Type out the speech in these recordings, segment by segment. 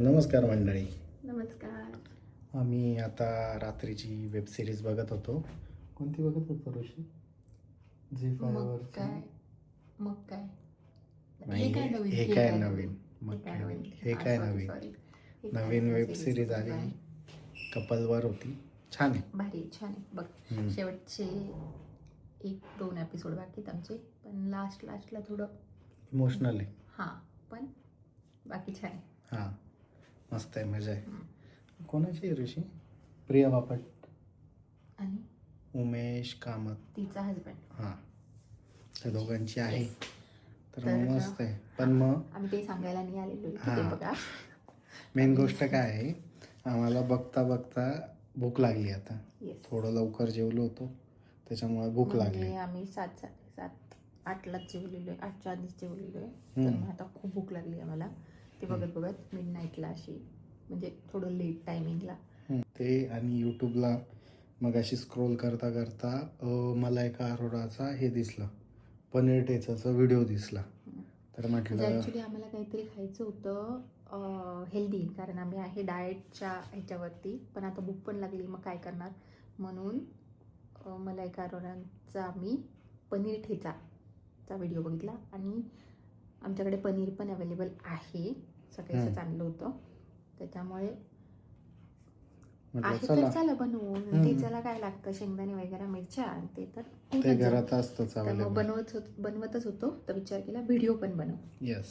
नमस्कार मंडळी. नमस्कार. आम्ही आता रात्रीची वेब सिरीज बघत होतो. कोणती बघत होतो ऋषी? झी मग फायवर. काय मग काय नाही, हे काय नवीन हे काय नवीन? मग हे काय काय नवीन? हे हा, काय sorry, नवीन? sorry. हे काय नवीन वेब series सिरीज बघितलं आली. आहे? कपलवर होती. छान आहे. भारी छान आहे बघ. हम्म. शेवटचे 1-2 एपिसोड बाकी आहेत आमचे, पण लास्टला थोडं इमोशनल आहे. हां, पण बाकी छान आहे. हां, मस्त आहे, मजा आहे. हम्म. कोणाची आहे ऋषी? प्रिया बापट, आणि उमेश कामत. तिचा हजबंड. हां, त्या दोघांची आहे. Yes. तर तर मग मस्त आहे. पण मग आम्ही ते सांगायला नाही आलेलो आहे की ते हां. बघा. मेन गोष्ट काय आहे, आम्हाला बघता बघता भूक लागली आता. येस, थोडं लवकर जेवलो होतो त्याच्यामुळे भूक लागली. म्हणजे आम्ही 7:30-8लाच जेवलेलो आहे, 8च्या आधीच जेवलेलो आहे. तर हम्म. मग आता खूप भूक लागली आम्हाला. ते बघत बघत मिडनाईटला अशी, म्हणजे थोडं लेट टायमिंगला. ते आणि यूट्यूबला मग अशी स्क्रोल करता करता मला एका अरोराचा हे दिसलं, पनीर ठेचाचा व्हिडिओ दिसला. तर म्हणजे म्हटलं ॲक्च्युली आम्हाला काहीतरी खायचं होतं हेल्दी, कारण आम्ही आहे डाएटच्या ह्याच्यावरती. पण आता भूक पण लागली, मग काय करणार म्हणून मला एका अरोरांचा आम्ही पनीर ठेचाचा व्हिडिओ बघितला. आणि आमच्याकडे पनीर पण अवेलेबल आहे, सकाळीच आणलं होतं. त्याच्यामुळे म्हटलं आहे चला, तर चला बनवून. ठेचाला काय लागतं, शेंगदाणे वगैरे, मिरच्या, ते तर ते होऊनच जाईल. घरात असतंच तर मग अवेलेबल. बनवतच होतो, तर विचार केला व्हिडिओ पण बनव. येस.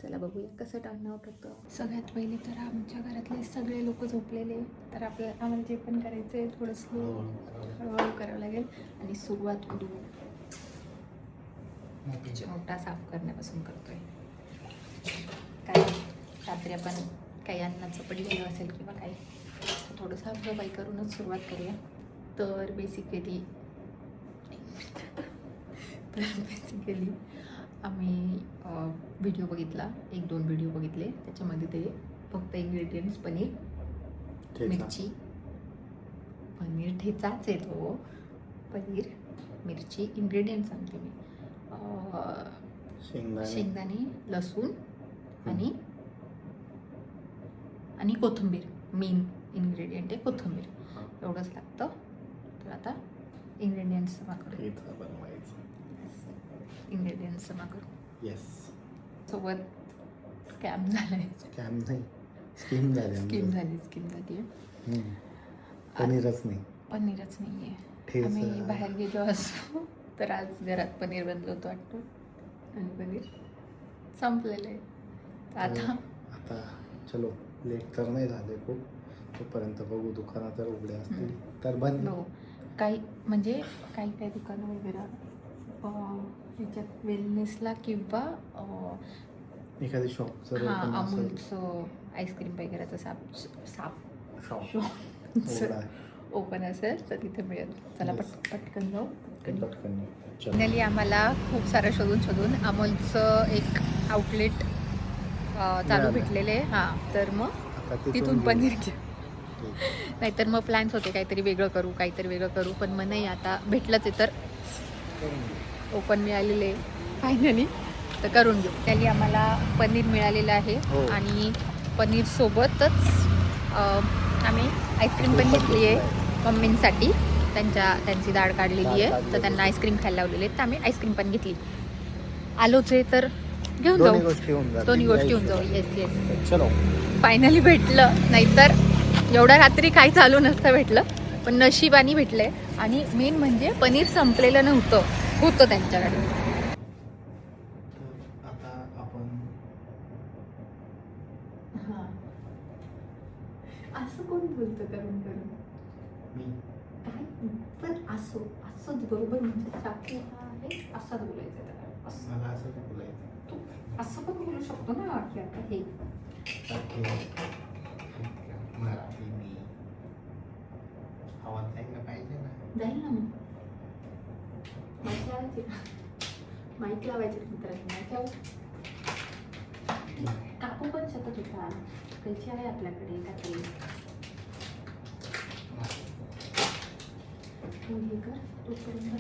चला बघूया कसं टर्न आउट होतं. सगळ्यात पहिले तर आमच्या घरातले सगळे लोक झोपलेले, तर आम्हाला जे पण करायचं आहे थोडं स्लो हळूहळू करावं लागेल. आणि सुरुवात करू चिमटा साफ करण्यापासून करतोय. काय रात्री आपण काही अन्नाचं पडलेलं असेल किंवा काही, थोडं साफसफाई करूनच सुरुवात करूया. तर बेसिकली आम्ही व्हिडिओ बघितला, 1-2 व्हिडिओ बघितले. त्याच्यामध्ये ते फक्त इन्ग्रेडियंट्स पनीर, मिरची, पनीर ठेचाच येतो, पनीर, मिरची इन्ग्रेडियंट्स सांगते मी, शेंगदाणे, लसूण आणि कोथिंबीर. मेन इन्ग्रेडियंट आहे कोथिंबीर, एवढंच लागतं. तर आता इंग्रेडियंट्स जमा करू. इंग्रेडियंट्स जमा करू. येस. सोबत स्कॅम झालाय. स्कॅम नाही, स्कीम झाली. स्कीम झाली आहे. पनीरच नाही, पनीरच नाही आहे. आम्ही बाहेर गेलो असतो तर आज घरात पनीर बनलं होतं वाटतं, आणि पनीर संपलेलं आहे. आता चलो, लेट तर नाही झाले खूप, तोपर्यंत बघू. दुकानात तर उघडे असतील तर बनवू. काही दुकानं वगैरे ह्याच्यात वेलनेसला किंवा एखादी शॉप जर अमूलचं आईस्क्रीम वगैरेचं शॉप ओपन असेल तर तिथे मिळेल. चला पटकन जाऊ. फायनली आम्हाला खूप सारं शोधून अमूलचं एक आउटलेट चालू भेटलेले. हां, तर मग तिथून पनीर घेऊ. नाहीतर मग प्लॅन्स होते काहीतरी वेगळं करू, पण मग नाही, आता भेटलंच आहे तर ओपन मिळालेले फायनली, तर करून घेऊ. त्याली आम्हाला पनीर मिळालेलं आहे. आणि पनीर सोबतच आम्ही आईस्क्रीम पण घेतली आहे मम्मींसाठी. त्यांची डाळ काढलेली आहे, तर त्यांना आईस्क्रीम खायला लावलेली आहे, तर आम्ही आईस्क्रीम पण घेतली. आलोच आहे तर घेऊन जाऊ, दोन्ही गोष्टी होऊन जाऊ. येस. चलो, फायनली भेटलं. नाहीतर एवढ्या रात्री काही चालू नसतं भेटलं, पण नशिबाने भेटलंय. आणि मेन म्हणजे पनीर संपलेलं होतं त्यांच्याकडे. आता आपण असं कोण बोलतं करून काय, पण असंच बरोबर म्हणजे आहे, असाच बोलायचं त्याला. मला असं बोलायचं, तू असं पण बोलू शकतो ना, की आता हे मराठी मी आवाज द्यायला पाहिजे ना. जाईल ना. मग माईक लावायचे मित्रांनी. काकू पण शकत होता, कैची आहे आपल्याकडे काही. तू हे कर, तोपर्यंत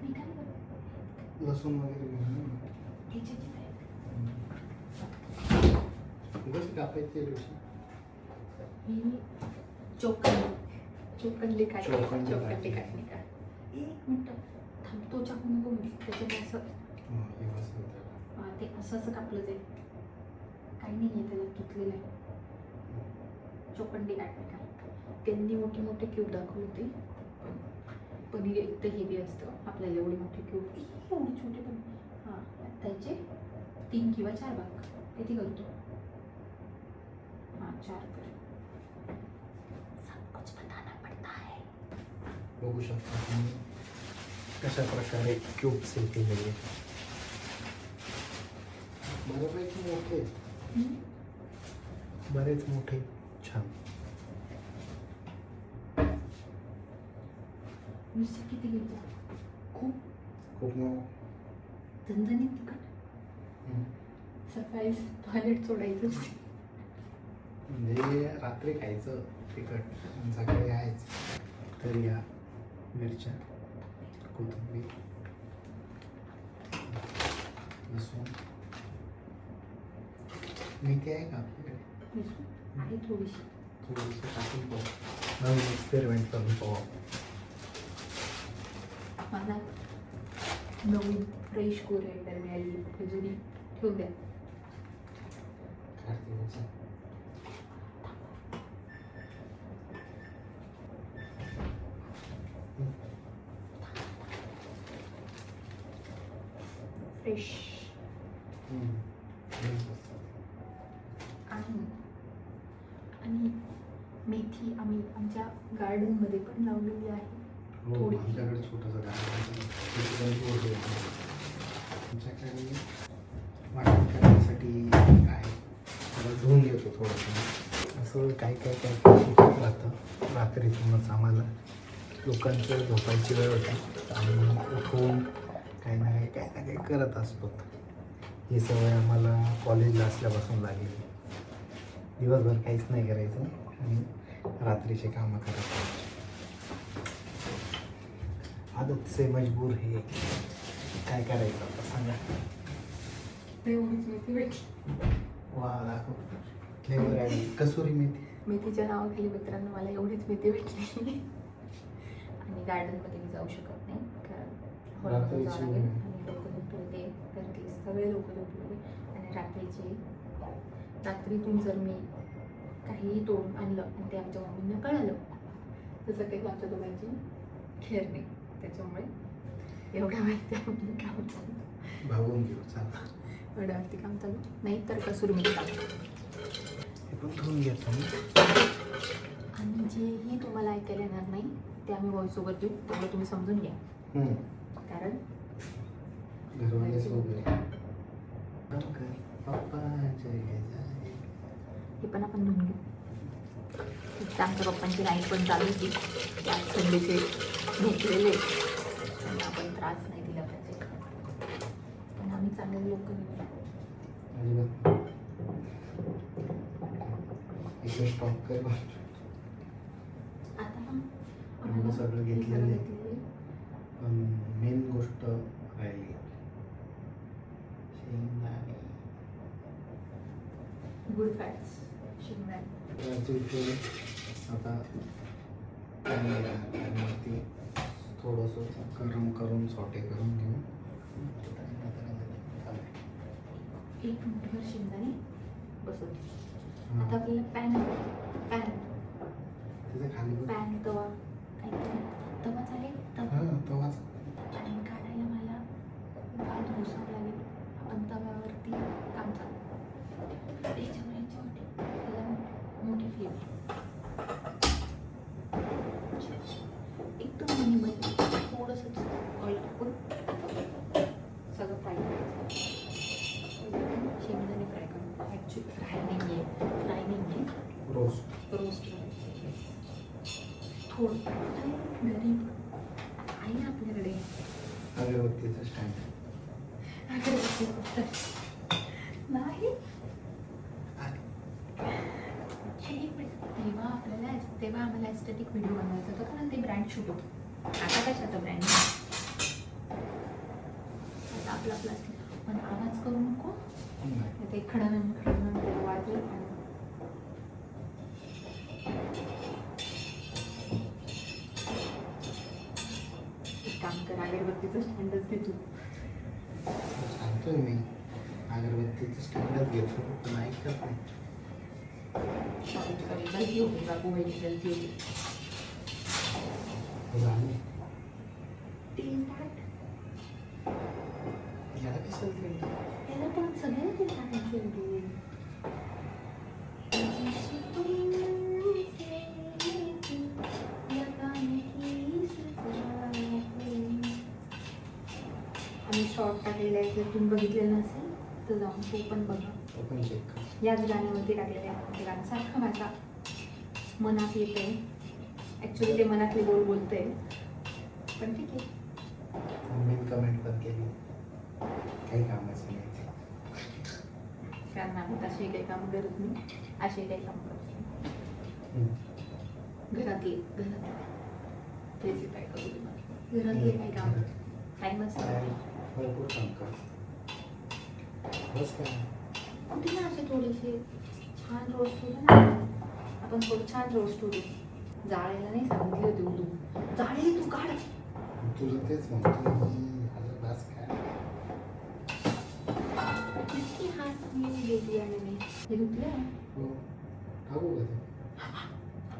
मी काय करू, लसूण वगैरे घेऊन हे कसं कापायचं ऋषी? ही चोकंडी काय चोकंडी चोकंडी काटणी का? एक मिनटं थांबतो चाकून नको त्याच्याने असं हे कसं होतं? ते असं कापलं जाईल. काही नाही आहे त्याला तुटलेलं आहे. चोकंडी काटणी का? त्यांनी मोठे मोठे क्यूब दाखवले होते. पनीर एक तर हेवी असतं आपल्याला एवढे मोठे क्यूब एवढे छोटे पण हां त्याचे 3 किंवा 4 भाग किती करतो? हां 4 कर. सब कुछ बताना पडता है. बघू शकता तुम्ही कशा प्रकारे क्यूब सेल केलेले. बऱ्यापैकी मोठे, बरेच मोठे, छान. मिरची किती घेतली? खूप खूप मग झणझणीत तिखट. सकाळी टॉयलेट सोडायचं म्हणजे रात्री खायचं तिखट आणि सकाळी आहेच. तर या मिरच्या, कोथिंबीर, लसूण, मेथी आहे का आपल्याकडे? आहे थोडीशी. थोडंसं टाकून पाहू, नवीन एक्सपेरिमेंट करून पाहू. मला नवीन फ्रेश कोरिएंडर मिळाली. खजुरी ठेवून द्या. फ्रेश आणि मेथी आम्ही आमच्या गार्डनमध्ये पण लावलेली आहे. हो, थोडी. आमच्याकडे छोटंसं गार्डन आमच्याकडे वाटण करण्यासाठी आहे. त्याला धुवून घेतो थोडंसं. असं काय सुचत राहतं. रात्रीतूनच आम्हाला लोकांचं झोपायची वेळ होती आणि उठून काही ना काही करत असतो. ही सवय आम्हाला कॉलेजला असल्यापासून लागली. दिवसभर काहीच नाही करायचं आणि रात्रीचे कामं करायचे. आदत से मजबूर है. काय करायचं आता सांगा. एवढीच मेथी भेटली. वा दाखव. फ्लेवर आहे कसुरी मेथी. मेथीच्या नावाखाली मित्रांनो मला एवढीच मेथी भेटली. आणि गार्डनमध्ये मी जाऊ शकत नाही कारण हॉलमध्ये जावं लागेल आणि लोक झोपलेले घरातले सगळे लोक झोपलेले. आणि रात्रीतून जर मी काहीही तोडून आणलं आणि ते आमच्या मम्मींना कळालं तसं काही आमच्या दोघांची खेळ नाही. त्याच्यामुळे एवढ्या माहिती आम्ही काम चालू भागून घेऊ चालला. एवढ्यावरती काम चालू नाही तर कसुरी मेथी टाकतो. हे पण धुवून घेतो मी. आणि जेही तुम्हाला ऐकायला येणार नाही ते आम्ही व्हॉइस ओव्हर देऊ. तेवढं तुम्ही समजून घ्या कारण घरवालेच वगैरे. हे पण आपण धुवून घेऊ. इथं आमच्या पप्पांची लाईन पण चालू होती. त्यात थंडीचे झोपलेले त्यांना आपण त्रास नाही दिला पाहिजे. पण आम्ही चांगले लोक नाही. स्टॉप कर. आता पण आम्हाला सगळं घेतलेलं आहे. पण मेन गोष्ट राहिली शेंगदाणे. गुड फॅट्स शेंगदाणे. आता पॅनवरती थोडंसं गरम करून सॉटे करून घेऊ. एक मिनिटभर शेंगदाणे बसवते. आता आपल्याला पॅन तवा काहीतरी तवा चालेल. तवाच आणि काढायला मला भात घुसावं लागेल. आपण तव्यावरती काम चालू त्याच्यामुळे त्याला मोठी फ्लेम एकदम मिनिमल थोडंसंच ऑइल टाकून सगळं फ्राय करायचं. शेंगदाणे फ्राय करून ॲक्च्युली फ्राय नाही आहे रोस्ट थोडं घरी आहे ना आपल्याकडे अगरबत्तीचं स्टँड. नाही तेव्हा आम्हाला एस्थेटिक व्हिडिओ बनवायचा होता कारण ते ब्रँड शूट होतं. आता काय आता ब्रँड आता आपला प्लास्टिक पण आवाज करू नको. ते खडा त्याला वाजलं अगरबत्तीचं स्टँडच घेतो. सांगतोय मी अगरबत्तीचं स्टँडच घेतो पण ऐकत नाही. सॉरी गलती होती बाबू, मेरी गलती होती. झाली तेल टाक. याला कशाला तेल? त्याला पण सगळ्याला तेल टाकायचं होते. आम्ही शॉर्ट टाकलेला आहे, जर तुम्ही बघितलेलं नसेल तर जाऊन तो पण बघा. तो पण चेक कर. याच गाण्यावरती टाकलेलं आहे. ते गाणं सारखं माझ्या मनात येत आहे. ॲक्च्युली ते मनातले बोल बोलत आहे, पण ठीक आहे. मी कमेंट पण केली, काही कामाची नाही ते. कारण आम्ही तशी काही कामं करत नाही, असे काही कामं करतो. घरातले रेसिपी करू तुम्हाला. घरातले काही काम टाईमच भरपूर काम कर. बस काय कुठे ना असे थोडेसे छान रोस्ट होते ना, आपण थोडं छान रोस्ट होतो. जाळायला नाही सांगितले होते उडू, जाळे तू काढ. तुझं तेच म्हणतो बस काय. किती हात मी देते आणि मी हे धुतलं. हो टाकू का ते?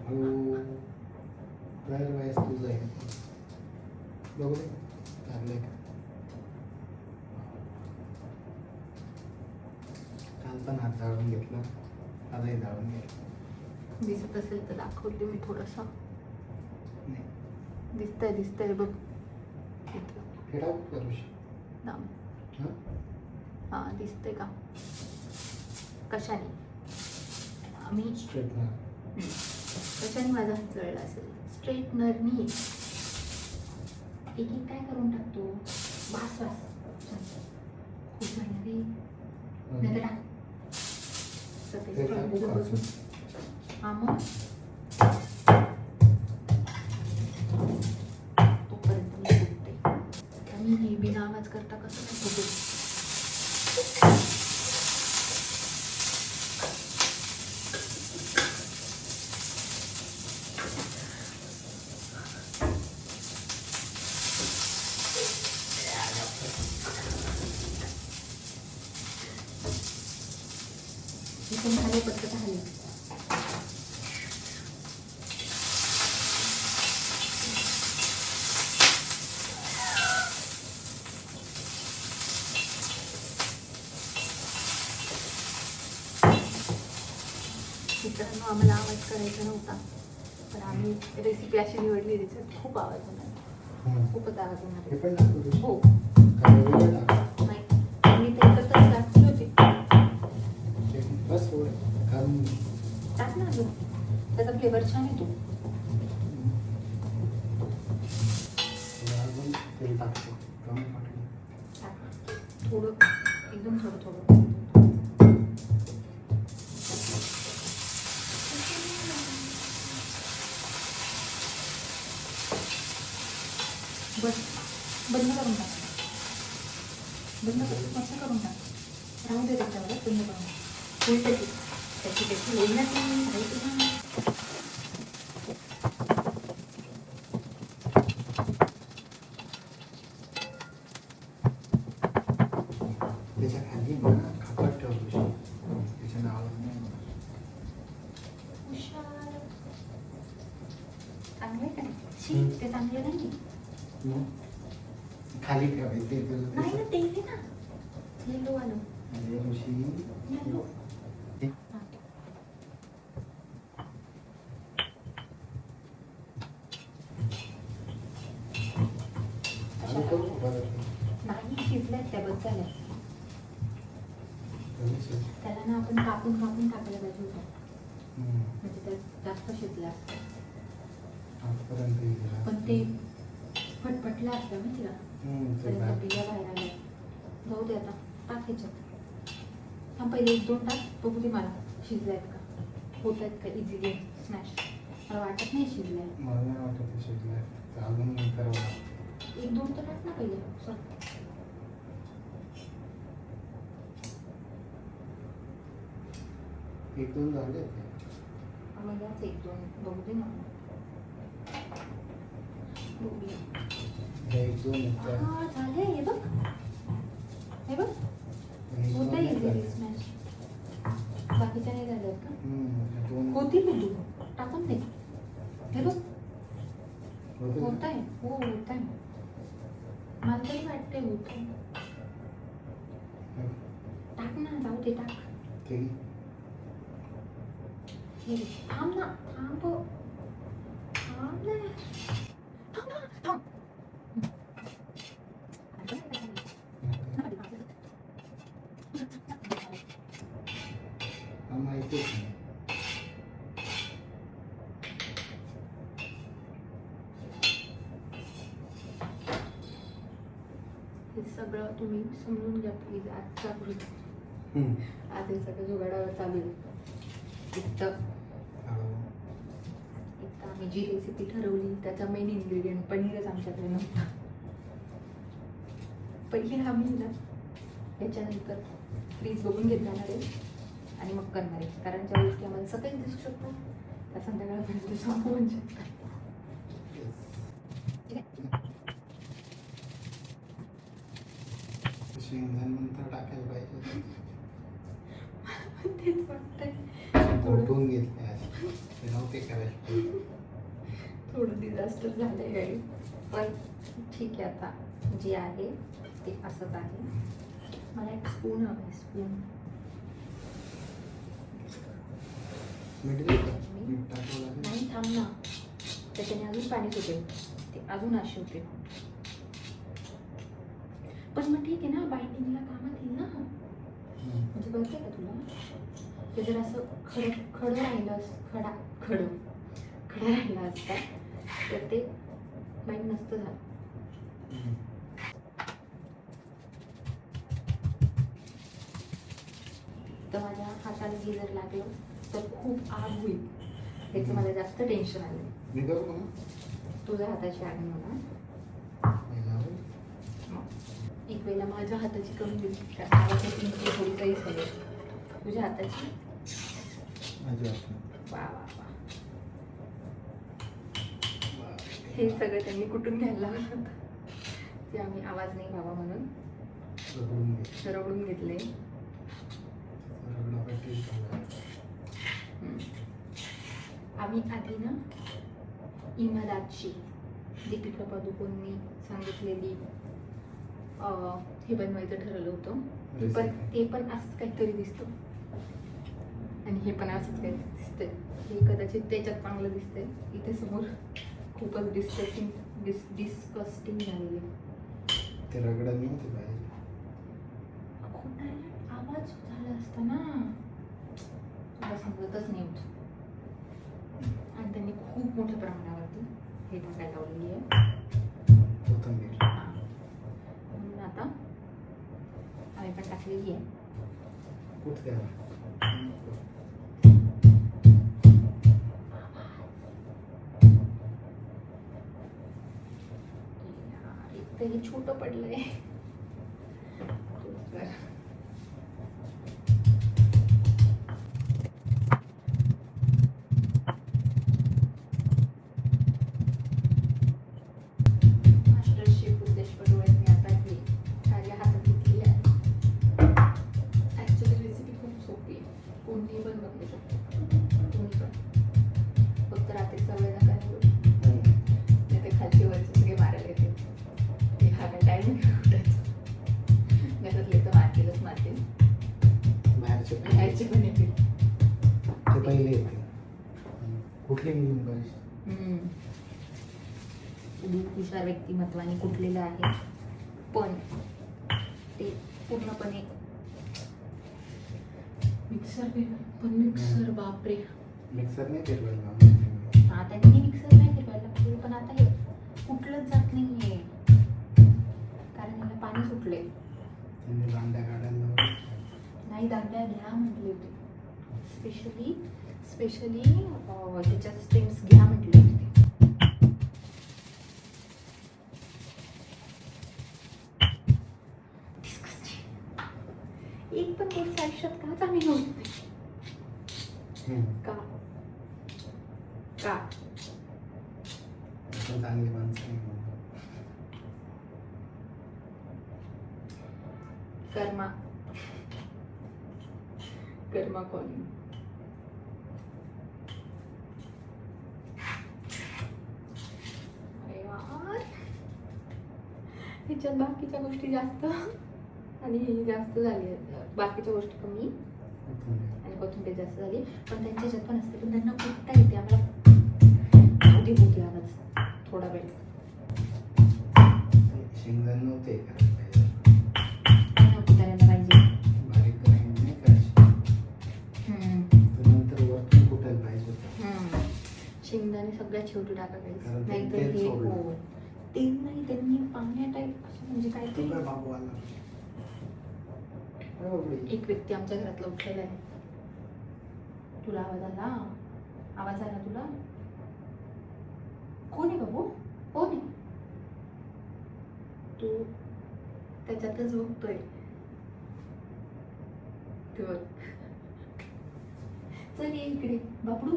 हो दरवेळेस तुझं आहे. बघू दे चाललंय का. काल पण हात जाळून घेतला, आजही जाळून घेतला. दिसत असेल तर दाखवते मी थोडंसं. नाही दिसतंय बघ इथं. हे टाकू करूशी. दाम. हां हां दिसतंय का? कशाने आम्ही स्ट्रेटनर. कशाने माझा हात जळला असेल? स्ट्रेटनरनी. एक काय करून टाकतो. वास खूप झालं रे. नाही तर टाक. ते टाकू का? हा मग तोपर्यंत मी बघते. आणि हे बिना आवाज करता कसं काय बघू. इथून खाली पटकन हल्ली. मित्रांनो आम्हाला आवाज करायचा नव्हता, पण आम्ही रेसिपी अशी निवडली त्याच्यात खूप आवाज होणार. खूपच आवाज होणार. हे पण टाकू करूशी. हो काय वेगळं टाक. नाही मी ते एकत्रच टाकली होती. बस थोडं घालून टाक ना अजून, त्याचा फ्लेवर छान येतो. अजून तेल टाकतो. कमी टाकलं. टाक थोडं, एकदम थोडं. बस बंद करून टाक. मस्त करून टाक. राहू दे त्याच्यावर बंद करून टाक. उलट त्याची लोण्यात नाही. त्याच्या खाली ना खापरात ठेवतो. त्याच्या नावावर नाही होणार. हुशार. चांगलं आहे का नाही? ते चांगलं नाही. खाली ठेवायचे नाही ना, तेल आहे ना येलो आलं. येलो. नाही शिजल्यात त्या बस झाल्या. त्याला ना आपण कापून टाकायला पाहिजे होतं, म्हणजे त्यात जास्त शिजलं असतं. पण ते फटफटलं असतं माहिती का, त्याच्या बिया बाहेर आल्या. जाऊ दे आता, टाक ह्याच्यात. थांब पहिले 1-2 टाक, बघू दे मला शिजले आहेत का, होत आहेत का इझिली स्मॅश. मला वाटत नाही शिजले. 1-2 तर टाक ना पहिले. एक दोन झाले. आम्हाला 1-2 बघू दे ना. बघूया. हे एक दोन आहेत त्या. हा झाले. हे बघ, हे बघ, हे होता दोन येईल आहेत. स्मॅश. बाकीच्या नाही झाल्यात का? हे दोन होतील ना तू टाकून दे. हे बघ होते होत ना? आहे. हो होत आहे. मला तरी वाटतंय होत आहे. टाक ना, जाऊ दे, टाक. ते हे थांब ना, थांब थांब ना, थांब ना, थांब. हा माहितीच नाही. हे सगळं तुम्ही समजून घ्या प्लीज. आजच्या आज हे सगळं जुगाडावर चालू आहे. इथं आम्ही जी रेसिपी ठरवली त्याचा मेन इन्ग्रेडियंट पनीरच आमच्याकडे नव्हता. पहिले आम्ही ना याच्यानंतर फ्रीज बघून घेत जाणार आहे आणि मग करणार आहे. कारण ज्या गोष्टी आम्हाला सकाळी दिसू शकतात त्या संध्याकाळपर्यंत संपवून शकतात. शेंगदाणे नंतर टाकायला पाहिजे. तेच वाटतंय. उठून घेतले आज. ते नव्हते करायला पाहिजे. थोडं डिझास्टर झालंय गाडी, पण ठीक आहे. आता जे आहे ते असंच आहे. मला एक स्पून हवं आहे. स्पून मीठ देऊ का? मीठ टाकावं लागेल. नाही, थांब ना, त्याच्याने अजून पाणी सुटेल, ते अजून असे होते. पण मग ठीक आहे ना, बाइंडिंगला कामात येईल ना. म्हणजे बघते का तुला, ते जर असं खडं राहिलं खडं राहिलं असता तर ते बाइंड नसतं झालं. तर माझ्या हाताला हे जर लागलं तर खूप आग होईल. त्याचं मला जास्त टेन्शन आलं. मी करू का? तुझ्या हाताची आग म्हणा. एक वेळेला माझ्या हाताची कमी होईल, कारण मला कुकिंगची थोडी काही सवय. तुझ्या हाताची वा वा वा. हे सगळं त्यांनी कुठून घ्यायला लावलं होतं ते आम्ही आवाज नाही व्हावा म्हणून रगडून घेतले. आम्ही आधी ना इमदाची दीपिका पादुकोणनी सांगितलेली हे बनवायचं ठरवलं होतं. ते पण असंच काहीतरी दिसतं आणि हे पण असंच काहीतरी दिसतंय. हे कदाचित त्याच्यात चांगलं दिसतंय. इथे समोर खूपच डिस्कस्टिंग झालेली. ते रगडा नव्हते पाहिजे. खूप आवाज झाला असता ना, तुला समजतच नाही होत. आणि त्यांनी खूप मोठ्या प्रमाणावरती हे टाकायला लावलेली आहे कोथिंबीर. म्हणून आता आम्ही पण टाकलेली आहे. कुठे एक तर हे छोटं पडलंय. मास्टर शेफ उद्देश पटोळ्यांनी आता हे कार्य हातात घेतली आहे. ॲक्च्युली रेसिपी खूप सोपी आहे. कोणीही पण बनवू शकतो. कोणी पण फक्त रात्रीचा वेळ नका निवडू. नाही तर खालची वरची सगळे मारायला येते. हा काय टाईम कुठायचं. घरातले तर मारतीलच मारतील. बाहेरचे पण येतील. ते पहिले येते. कुठली मुलीम पाहिजे? हुशार व्यक्तिमत्वाने कुठलेलं आहे, पण ते पूर्णपणे मिक्सर बापरे. मिक्सर नाही फिरवायला. हा, त्यांनी मिक्सर नाही फिरवायला पाहिजे, पण आता हे कुठलंच जात नाहीये कारण याला पाणी सुटले. त्यांनी दांड्या काढायला नाही, दांड्या घ्या म्हटले होते. स्पेशली त्याच्या स्ट्रिंग्स घ्या म्हटले होते. एक पण गोष्ट आयुष्यात का चांगली नव्हती. का आपण चांगली माणसं नाही म्हणून. कर्मा कर्मा कॉलिंग. अरे यार, ह्याच्यात बाकीच्या गोष्टी जास्त आणि ही जास्त झाली. बाकीच्या गोष्टी कमी आणि कोथिंबीर जास्त झाली. पण त्यांच्या ह्याच्यात पण असते, पण त्यांना कुठता येते आम्हाला. होती होती आवाज थोडा वेळ. शेंगदाणे नव्हते करायला पाहिजे. नव्हती करायला पाहिजे. बारीक करायला नाही करायची. तर नंतर वरतून कुठायला पाहिजे होतं. शेंगदाणे सगळ्यात शेवटी टाकायचे. कारण ते नाहीतर तेल हे सोडलं. हो, तेल नाही, त्यांनी पाण्या टाईप असं म्हणजे काय ते. काय बाबू आला. एक व्यक्ती आमच्या घरातला उठलेला आहे. तुला आवाज आला? आवाज आला तुला? कोण आहे बाबू? कोण आहे? तू त्याच्यातच बघतोय. ते बघ. चल ये इकडे बाबडू.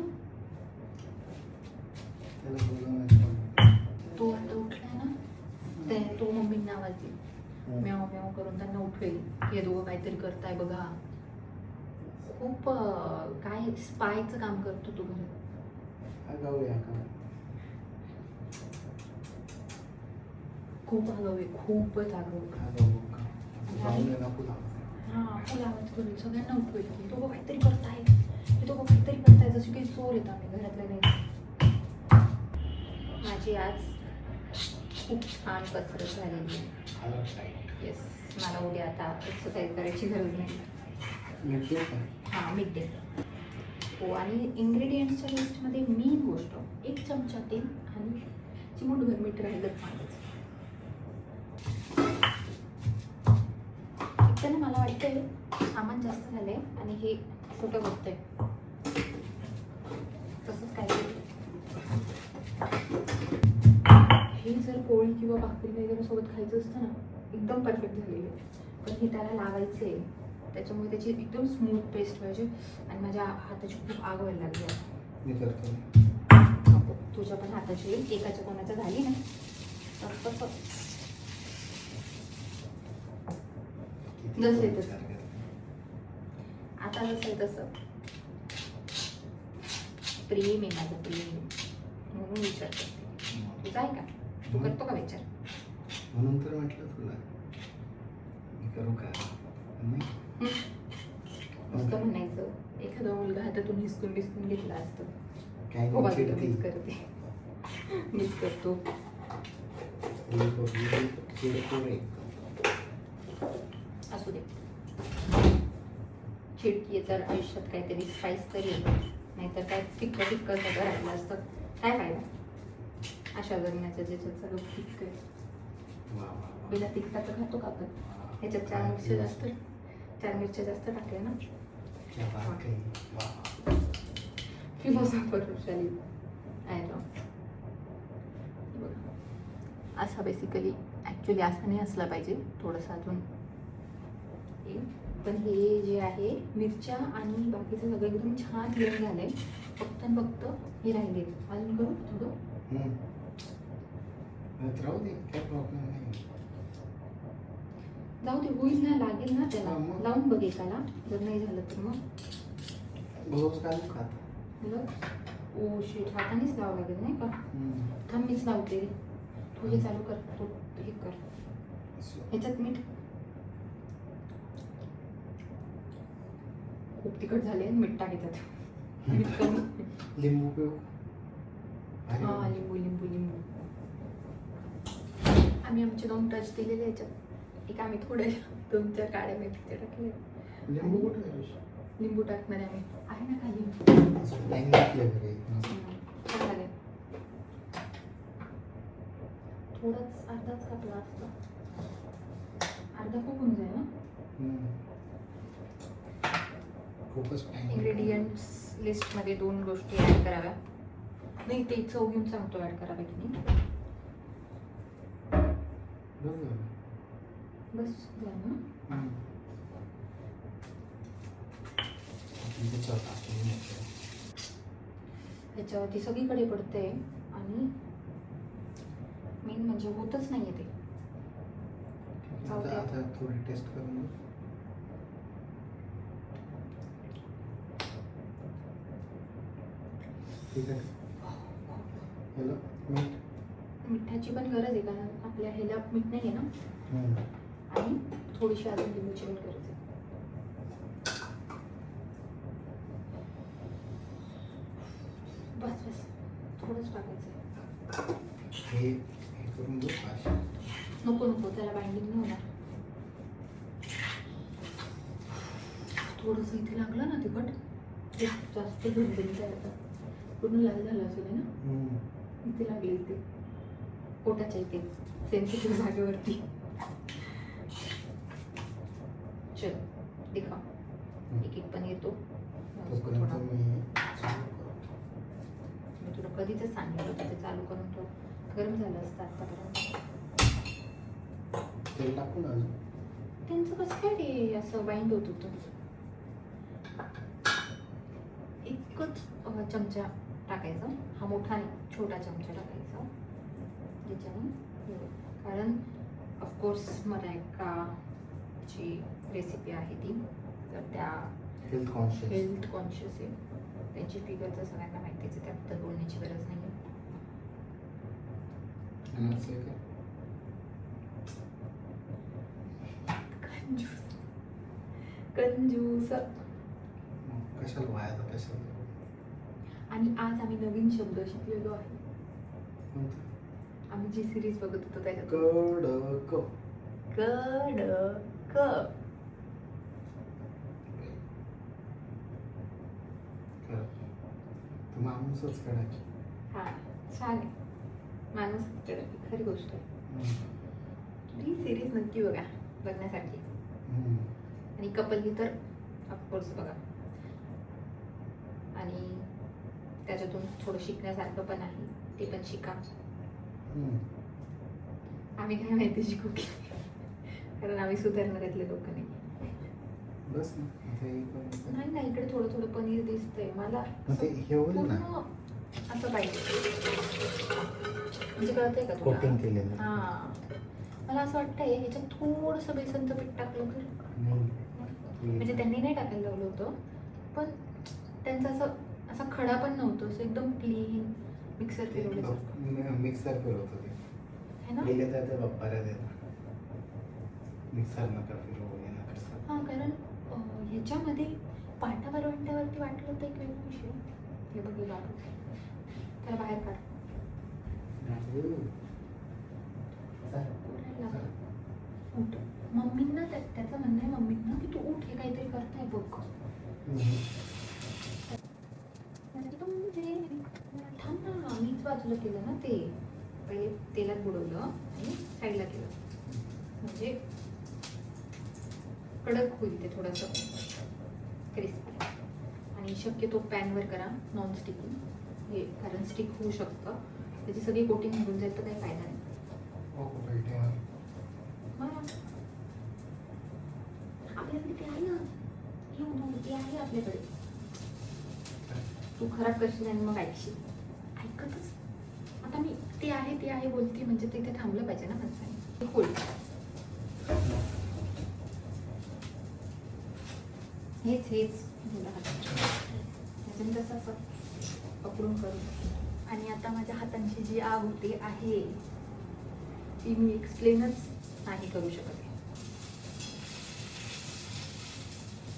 त्याला बोलवण्याचं. तो आता उठलाय ना, तो मम्मींना आवाज देईल. म्याव म्याव करून त्यांना उठवेल. हे दोघं काहीतरी करताय बघा. खूप काय स्पायचं काम करतो तू घरात. आगाऊ आहे आगाऊ. खूप आगाऊ आहे, खूपच आगाऊ. आगाऊ का? जाऊन नको लावू. हा, फुल आवाज करून सगळ्यांना उठवेल. हे दोघं काहीतरी करताय, हे दोघं काहीतरी करताय. जसं काही चोर येत आम्ही घरातल्या नाही. माझी आज खूप छान कसरत झालेली आहे. येस, मला उद्या आता एक्सरसाइज करायची गरज नाही. हां, मिड डे. हो, आणि इंग्रेडियंट्सच्या लिस्टमध्ये मेन गोष्ट 1 चमचा तेल आणि चिमूटभर मीठ राहिलंच चांगलंच. एकतर मला वाटतंय सामान जास्त झालंय आणि हे खोटं बघतंय. तसंच काय हे जर पोळी किंवा भाकरी वगैरे सोबत खायचं असतं ना, एकदम परफेक्ट झालेलं आहे. पण हे त्याला लावायचं आहे, त्याच्यामुळे त्याची एकदम स्मूथ पेस्ट पाहिजे. आणि माझ्या हाताची खूप आग व्हायला लागली आहे. मी करतो. नको, तुझ्या पण हाताची येईल. एकाच्या कोणाच्या झाली ना तर तसं जसं आहे तसं. आता जसं आहे तसं. प्रेम आहे माझं, प्रेम म्हणून विचार करते. तुझं आहे का? तू करतो का विचार? म्हणून तर म्हटलं तुला मी करू का नाही. नुसतं म्हणायचं. एखादा मुलगा हातातून हिसकून बिस्कून घेतला असतं. काय हो, नाही बाजूला मीच चिडती. करते, मीच करतो. असू दे, चिडकी तर आयुष्यात काहीतरी स्पाइस तरी आहे. नाहीतर काय फिक्कं फिक्कं सगळं राहिलं असतं. काय फायदा अशा जगण्याचं ज्याच्यात सगळं फिक्कं आहे. बिना तिखटाचं खातो का आपण? ह्याच्यात 4 मिरच्या जास्त, 4 मिरच्या जास्त टाकल्या ना. फिलॉसॉफरशाली आहे तो. असा बेसिकली ॲक्च्युली असा नाही असला पाहिजे, थोडंसं अजून. पण हे जे आहे मिरच्या आणि बाकीचं सगळं एकदम छान ब्लेंड झालं आहे. फक्त हे राहिले. अजून करू थोडं? राहू दे, काय प्रॉब्लेम नाही. जाऊ दे, होईल ना, लागेल ना त्याला. मग. लावून बघ एकाला, जर नाही झालं तर मग भाऊच घालू का आता? ओ शिट, हातानेच लावावं लागेल नाही का? थांब मीच लावते. तू हे चालू कर, तू हे कर. ह्याच्यात मीठ खूप तिखट झाले, मीठ टाकायचं. मीठ कमी. लिंबू पिऊ. हां, लिंबू लिंबू लिंबू. आम्ही आमचे 2 टच दिलेले ह्याच्यात. एक आम्ही थोडे 2-4 काड्या मेथीचे टाकले. लिंबू कुठे आहे? लिंबू टाकणार आहे आम्ही. आहे ना खाली. टाइम घेतलं घरी. छान झाले. थोडंच, अर्धाच कापला असता. अर्धा खूप होऊन जाईल ना. खूपच टाइम. इंग्रेडियंट्स लिस्टमध्ये 2 गोष्टी ॲड कराव्या. नाही, ते चव घेऊन सांगतो ॲड कराव्या की नाही. बस झालं ना. ह्याच्यावरती सगळीकडे पडते आणि मेन म्हणजे होतच नाहीये ते. जाऊ दे. आता थोडी टेस्ट करून बघ. ठीक आहे. हॅलो मीठ. मिठाची पण गरज आहे कारण आपल्या ह्याला मीठ नाही आहे ना. आणि थोडीशी अजून लिंबूची पण गरज आहे. बस बस थोडंच टाकायचं. हे करून बघ. नको नको त्याला बाइंडिंग नाही होणार. थोडंसं इथे लागलं ना तिखट ते जास्त झणझणीत आहे. आता पूर्ण लाल झालं असेल ना. इथे लागले इथे पोटाच्या इथे सेन्सिटिव्ह जागेवरती. चल दिखा एक एक पण येतो. तोपर्यंत मी तुला कधीच सांगितलं होतं ते चालू करून ठेव. गरम झालं असतं आतापर्यंत. तेल टाकून अजून त्यांचं कसं काय ते असं बाइंड होत होतं. एकच चमचा टाकायचा. हा मोठा नाही छोटा चमचा टाकायचा ज्याच्याने कारण ऑफकोर्स मलायकाची रेसिपी आहे ती तर त्या हेल्थ कॉन्शियस आहे. त्यांची फिगर तर सगळ्यांना माहितीच आहे. त्यात तर बोलण्याची गरज नाही आहे. कंजूस कशाला वाया कशाला. आणि आज आम्ही नवीन शब्द शिकलेलो आहे. आम्ही जी सिरीज बघत होतो त्याच्यात कडक. कडक. माणूसच कडक. हा छान आहे. माणूस कडक खरी गोष्ट आहे. ही सिरीज नक्की बघा बघण्यासाठी. आणि कपलनी तर ऑफकोर्स बघा. आणि त्याच्यातून थोडं शिकण्यासारखं पण आहे. ते पण शिका. आम्ही काय माहिती शिकू की कारण आम्ही सुधारणाऱ्यातले लोक नाही. बस नाही नाही इकडे थोडं थोडं पनीर दिसतंय मला. पूर्ण असं पाहिजे म्हणजे कळतंय का कोटिंग केलेलं. हा मला असं वाटतंय ह्याच्यात थोडंसं बेसनचं पीठ टाकलं तर म्हणजे त्यांनी नाही टाकायला लावलं होतं पण त्यांचं असं असा खडा पण नव्हतं. असं एकदम क्लीन मिक्सर फिरवलं. मिक्सर फिरवत होते है ना. गेले तर ते बाप्पाऱ्या देतात. मिक्सर नका फिरवू. हा कारण ह्याच्यामध्ये पाटावर वाटल्यावरती वाटलं होतं एक वेगळी विषय. हे बघे बाबू त्याला बाहेर काढ. उठ मम्मींना त्याचं म्हणणं आहे मम्मींना की तू उठ हे काहीतरी करताय बघ. थांब ना मीच बाजूला केलं ना ते. पहिले तेलात बुडवलं आणि साईडला केलं म्हणजे कडक होईल ते थोडंसं क्रिस्पी. आणि शक्यतो पॅनवर करा नॉन स्टिकिंग हे कारण स्टिक होऊ शकतं. त्याची सगळी कोटिंग निघून जाईल तर काही फायदा नाही. आपल्याकडे ते आहे ना ते आहे आपल्याकडे. तू खराब करशील आणि मग ऐकशील. ऐकतच आता मी ते आहे बोलते म्हणजे ते इथे थांबलं पाहिजे ना माणसाने. होईल हेच त्याच्यानंतर असं पकडून करू. आणि आता माझ्या हातांची जी आग होते आहे ती मी एक्सप्लेनच नाही करू शकत.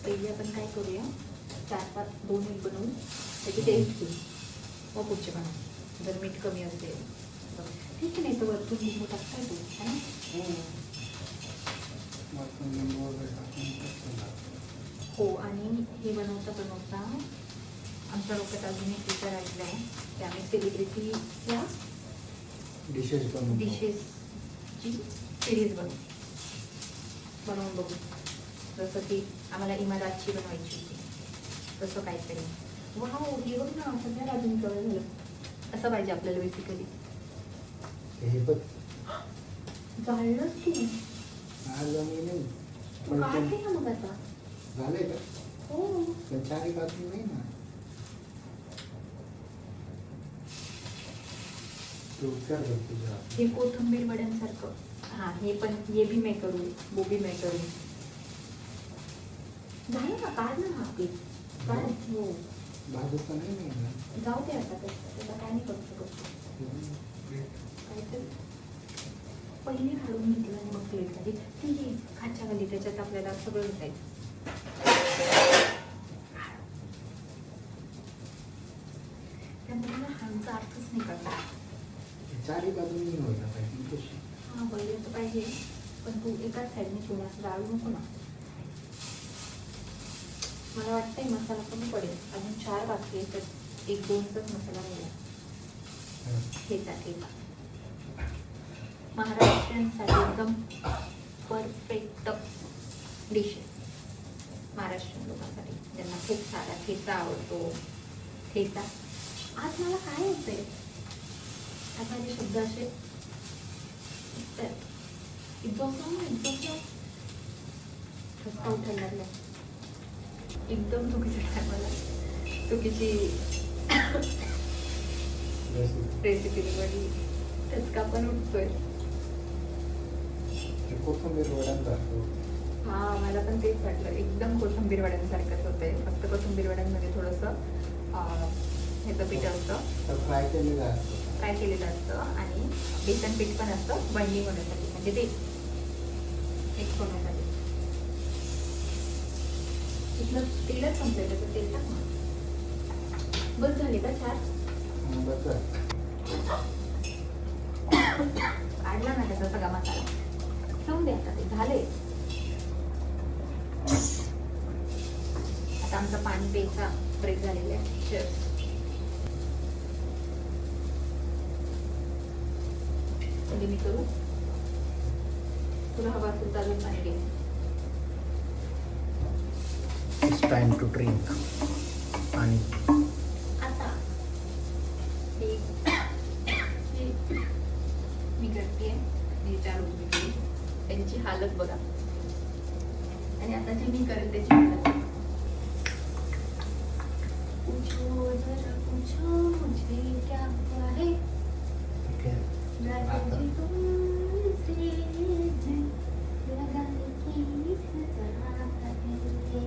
पहिले आपण काय करूया 4-5 2 एक बनवून त्याची टेस्ट घेऊ मग पुढचे बनवू. जर मीठ कमी असेल ठीक आहे नाही तर वरतून लिंबू टाकता येतो है ना. हो आणि हे बनवता आमच्या डोक्यात अजून एक विचार ऐकला आहे की आम्ही सेलिब्रिटी या डिशेसची सिरीज बनवून बघू. जसं की आम्हाला इमारतची बनवायची होती तसं काहीतरी. वाव हे बघ ना सगळ्या अजून कवर झालं. असं पाहिजे आपल्याला बेसिकली. हे बघ जाळलंच तू काढते ना मग आता झालंय का. हो पण चारी बाजू नाही ना. तू कर बघ तुझ्या. हे कोथिंबीर वड्यांसारखं. हां हे पण ये भी मैं करू वो भी मैं करू. झालं ना काढ ना हा पीठ काढ. हो भाजूचं नाही नाही ना. जाऊ दे आता त्याचा काय नाही करू शकत. काहीतरी पहिले काढून घेतलं आणि मग प्लेटमध्ये ठीक आहे खाच्या खाली त्याच्यात आपल्याला सगळं घालायचं. त्यामुळे ना हांचा अर्थच नाही कळला. चारी बाजूनी व्हायला पाहिजे कशी. हां पहिले तर पाहिजे पण तू एकाच साईडने थोडं असं जाळू नको ना. मला वाटतंय मसाला कमी पडेल. अजून 4 बाकी आहे तर 1-2च मसाला मिळेल. ठेचा ठेचा महाराष्ट्रीयनसाठी एकदम परफेक्ट डिश आहे. महाराष्ट्रीयन लोकांसाठी ज्यांना खूप सारा ठेचा आवडतो. ठेचा आज मला काय होतंय आज माझे शब्द असे ठसका उठायला लागला. एकदम चुकीचं आहे मला. चुकीची रेसिपी निवडली. ठसका पण उठतोय. कोथिंबीर वड्यांसारखं. हां मला पण तेच वाटलं. एकदम कोथिंबीर वड्यांसारखंच होतंय. फक्त कोथिंबीर वड्यांमध्ये थोडंसं ह्याचं पीठ असतं. फ्राय केलेलं असतं. फ्राय केलेलं असतं आणि बेसन पीठ पण असतं बाइंडिंग होण्यासाठी म्हणजे ते मिक्स होण्यासाठी. इथलं तेलच संपलं त्याचं तेल टाक ना. बस झाले का 4? काढला ना त्याचा सगळा मसाला. ठेवून दे आता ते झाले. आता आमचा पाणी प्यायचा ब्रेक झालेला आहे. शेअर कधी मी करू. तुला हवा असेल तर अजून पाणी घे. It's time to drink. आणि आता मी करते मी 4 उजवी त्यांची हालत बघा. आणि आता जे मी करेल त्याची हालत. पूछो जरा पूछो मुझे क्या हुआ है. तुमसे लगाने की सजा है.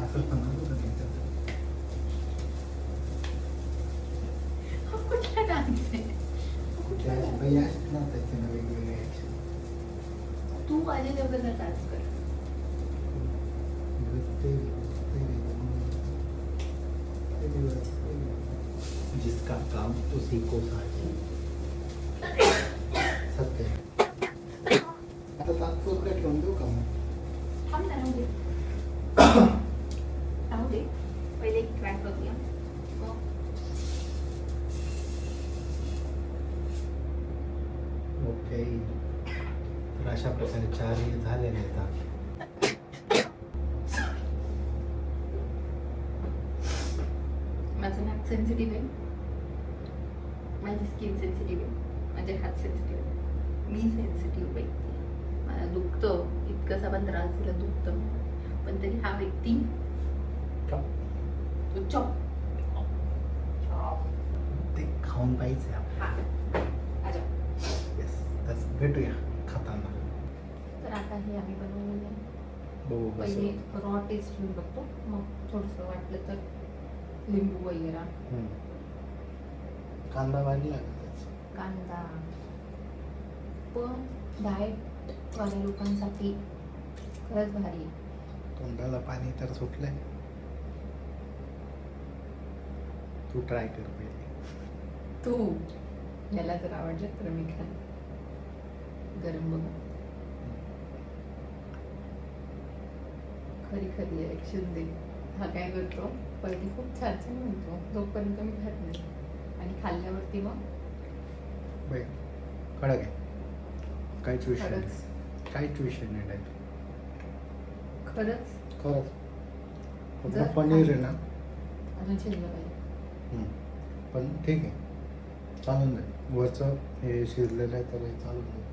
असं पण होतं त्याच्यात. हा कुठला डान्स आहे. बाई आहेत ना त्याच्यानं वेगवेगळे ऍक्शन. तू अजय देवगनचा डान्स कर. जिसका काम उसी को साजे. सत्य. आता तात्पुरतं ठेवून देऊ का मग. थांब ना राहू दे. राहू दे पहिले एक ट्रॅक करूया. ओके. तर अशा प्रकारे 4 हे झालेले आहेत. माझं नाक सेन्सिटिव्ह आहे. माझी स्किन सेन्सिटिव्ह आहे. माझे हात सेन्सिटिव्ह आहे. मी सेन्सिटिव्ह व्यक्ती. मला दुखतं इतकंसा पण त्रास दिला दुखतं. पण तरी हा व्यक्ती तो चॉप ते खाऊन पाहिजे हा अच्छा. येस. भेटूया खाताना. तर आता हे आम्ही बनवलेलं आहे. बघू पहिले कसं. रॉ टेस्ट घेऊन बघतो. मग थोडंसं वाटलं तर लिंबू वगैरे. कांदा वाढला का त्याचा. कांदा पण डाएट वाल्या लोकांसाठी खरंच भारी आहे. तोंडाला पाणी तर सुटलंय. तू ट्राय कर पहिले. तू याला जर आवडलं तर मी खाल. गरम बघा. खरी खरी ॲक्शन दे. हा काय करतो पलटी खूप छान छान म्हणतो जोपर्यंत मी खात नाही. आणि खाल्ल्यावरती मग बाई कडक आहे. काहीच विषय खरंच नाही. काहीच विषय नाही डायरेक्ट. खरंच खरंच. जर फक्त पनीर आहे ना. अजून शिजलं पाहिजे. पण ठीक आहे चालून जाईल. वरचं हे शिजलेलं आहे तर हे चालून जाईल.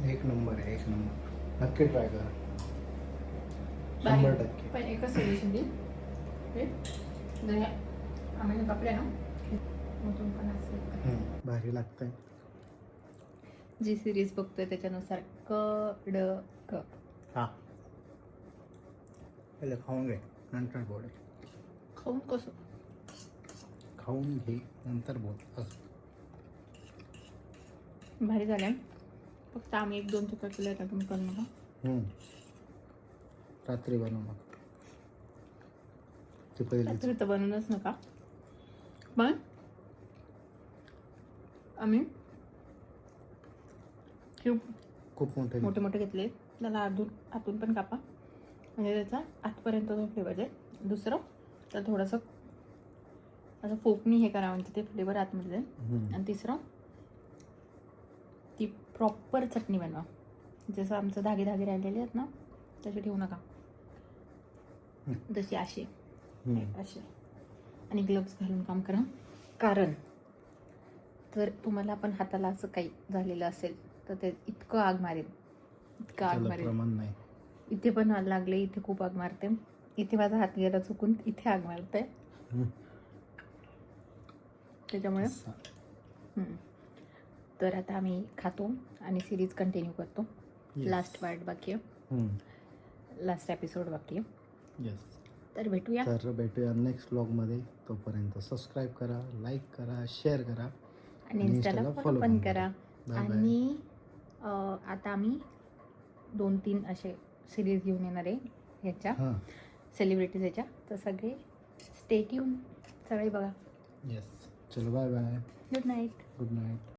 एक नंबर आहे, एक नंबर. नक्की ट्राय करा, 100%. पण एकच सजेशन देईल, आम्ही कपडे ना मधून पण असेल भारी लागतंय. जी सिरीज बघतोय त्याच्यानुसार कडक. हा, पहिले खाऊन घे नंतर बोल. खाऊन कसं? खाऊन घे नंतर बोल. असं भारी झाल्या. फक्त आम्ही 1-2 चुका केल्या त्या तुम्ही करू नका. रात्री बनवू मग ते पहिलीच. रात्री तर बनवूनच नका. पण आम्ही खूप मोठे मोठे मोठे घेतले. त्याला आतून पण कापा, म्हणजे त्याचा आतपर्यंत जो फ्लेवर आहे. दुसरं तर थोडंसं असं फोकनी हे करा, म्हणजे ते फ्लेवर आतमध्ये जाईल. आणि तिसरं ती प्रॉपर चटणी बनवा. जसं आमचं धागे राहिलेले आहेत ना, तसे ठेवू नका. जशी असे असे. आणि ग्लव्स घालून काम करा. कारण जर तुम्हाला पण हाताला असं काही झालेलं असेल तर ते इतकं आग मारेल, इतकं आग मारेल. प्रमाण नाही. इथे पण आग लागले, इथे खूप आग मारते. इथे माझा हात गेला चुकून, इथे आग मारते. त्याच्यामुळे तर आता आम्ही खातो आणि सिरीज कंटिन्यू करतो. लास्ट पार्ट बाकी आहे, लास्ट एपिसोड बाकी आहे. येस. तर भेटूया नेक्स्ट व्लॉगमध्ये. तोपर्यंत सबस्क्राईब करा, लाईक करा, शेअर करा आणि इंस्टाला फॉलो पण करा. आणि आता आम्ही 2-3 असे सिरीज घेऊन येणार आहे ह्याच्या सेलिब्रिटीज ह्याच्या. तर सगळे स्टे ट्यून, सगळे बघा. येस. चलो bye bye. Good night. Good night.